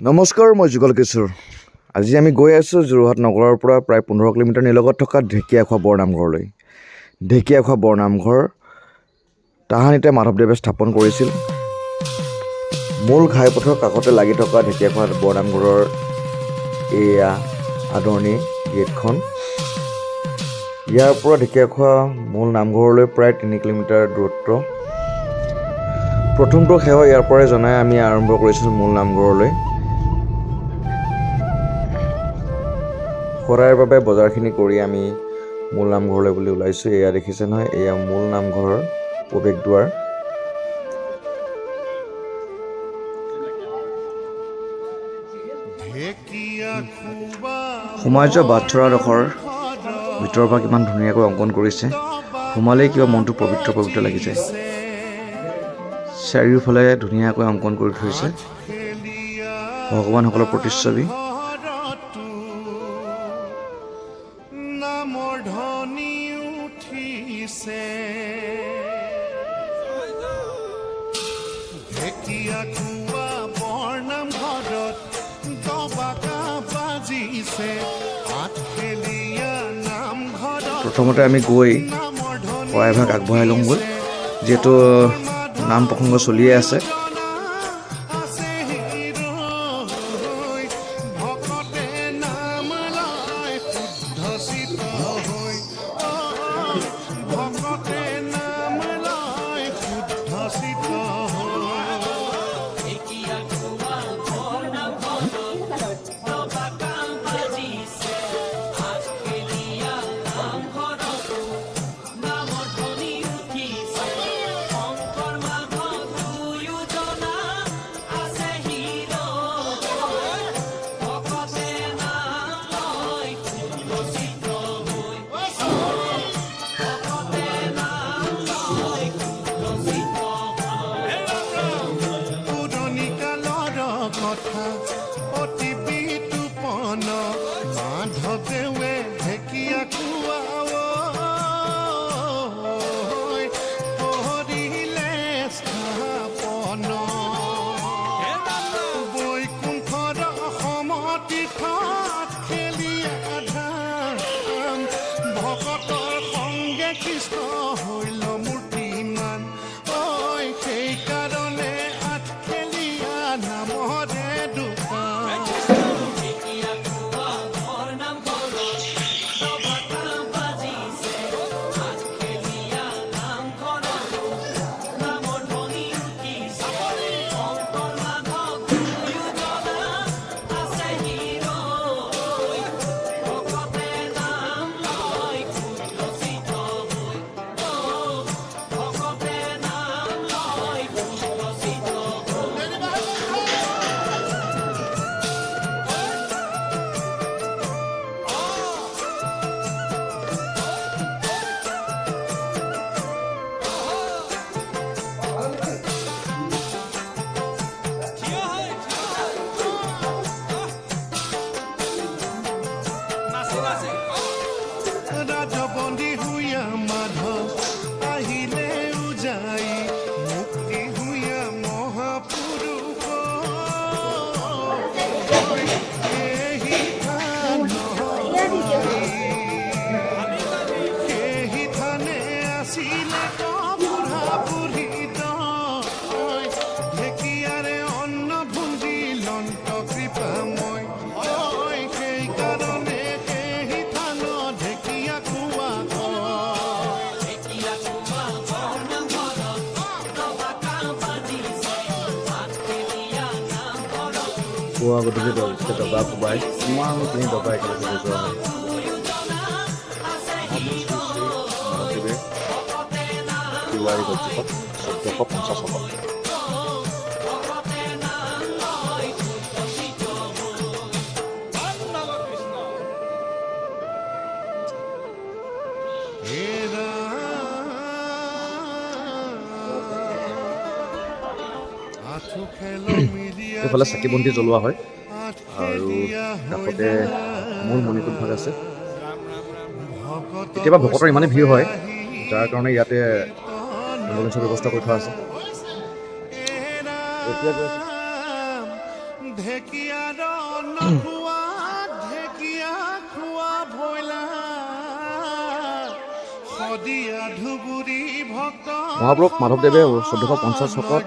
নমস্কাৰ, মই যুগল কিশোৰ। আজি আমি গৈ আছোঁ যোৰহাট নগৰৰ পৰা প্ৰায় 15 কিলোমিটাৰ নিলগত থকা ঢেকীয়াখোৱা বৰনামঘৰলৈ। ঢেকীয়াখোৱা বৰনামঘৰ তাহানিতে মাধৱদেৱে স্থাপন কৰিছিল। মূল ঘাইপথৰ কাষতে লাগি থকা ঢেকীয়াখোৱা বৰনামঘৰৰ এয়া আদৰণি গেটখন। ইয়াৰ পৰা ঢেকীয়াখোৱা মূল নামঘৰলৈ প্ৰায় 3 কিলোমিটাৰ দূৰত্ব। প্ৰথমটো সেৱা ইয়াৰ পৰাই জনাই আমি আৰম্ভ কৰিছিলোঁ মূল নামঘৰলৈ। সদায়ৰ বাবে বজাৰখিনি কৰি আমি মূল নামঘৰলৈ বুলি ওলাইছোঁ। এয়া দেখিছে নহয়, এয়া মূল নামঘৰৰ প্ৰৱেশদ্বাৰ। সোমাই যোৱা বাটচৰাডোখৰ ভিতৰৰ পৰা কিমান ধুনীয়াকৈ অংকন কৰিছে। সোমালেই কিবা মনটো পবিত্ৰ পবিত্ৰ লাগি যায়। চাৰিওফালে ধুনীয়াকৈ অংকন কৰি থৈছে ভগৱানসকলৰ প্ৰতিচ্ছবি। নামৰ ধ্বনি উঠিছে ঢেকীয়াখোৱা বৰনামঘৰত দবাকা বাজিছে আঠখেলীয়া নামঘৰত। প্ৰথমতে আমি গৈ শৰাইভাগ আগবঢ়াই লওঁগৈ, যিহেতু নাম প্ৰসংগ চলিয়ে আছে। অতি বিতুপন মাধৱদেৱে ঢেকীয়াখোৱা কৰিলে স্থাপন। বৈকুণ্ঠৰ সমতীৰ্থত খেলিয়া ধাম ভকতৰ সংগে কৃষ্ণ হৈল মূৰ্তিমান। সেইকাৰণে আঠখেলীয়া নামৰে ৰাজবন্দী হুয়া মাধৱ আহিলে উজাই মুক্তি হুয়া মহাপুৰুষ সেই থানে আছিলে বুঢ়া বুঢ়ী ঢেকীয়াৰে অন্ন ভুঞ্জি লন্ত কৃপাময়। সেইকাৰণে সেই থানত ঢেকীয়াখোৱা পুৱা গধূলি দবা কোবাই ইমানখিনি দবা একেলগে বজোৱা হয়। মাধৱদেৱে তিৱাৰী গদ্যপদ 1450 চনত। এইফালে চাকি বন্তি জ্বলোৱা হয় আৰু কাষতে মূল মণিকূট ভাগ আছে। কেতিয়াবা ভকতৰ ইমানেই ভিৰ হয়, যাৰ কাৰণে ইয়াতে এম্বুলেঞ্চৰ ব্যৱস্থা কৰি থোৱা আছে। এতিয়া ঢেকীয়াৰ নখোৱা ঢেকীয়া খোৱা ভৈলা শদিয়া ধুবুৰী ভক্ত মহাপুৰুষ মাধৱদেৱে 1450 চনত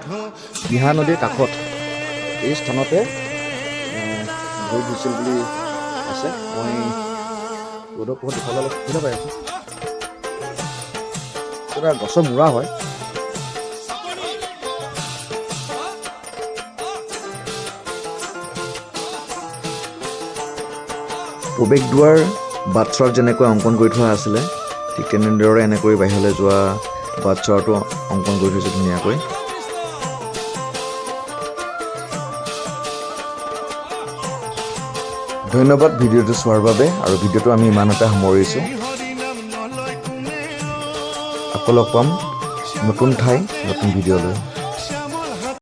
বিহা নদীৰ কাষত এই স্থানতে ভৰি ধুইছিল বুলি আছে। মই ৰ'দৰ পোহৰত দেখুৱাবলৈ অলপ সুবিধা পাই আছোঁ। এটা গছৰ মূৰা হয়। প্ৰৱেশ দুৱাৰ বাটচৰাত যেনেকৈ অংকন কৰি থোৱা আছিলে, ঠিক তেনেদৰে এনেকৈ বাহিৰলৈ যোৱা বাটচৰাটো অংকন কৰি থৈছে ধুনীয়াকৈ। ধন্যবাদ ভিডিঅ'টো চোৱাৰ বাবে, আৰু ভিডিঅ'টো আমি ইমানতে সামৰিছোঁ। হৰিনাম নলয় কোনে আকৌ লগ পাম নতুন ঠাই নতুন ভিডিঅ' লৈ।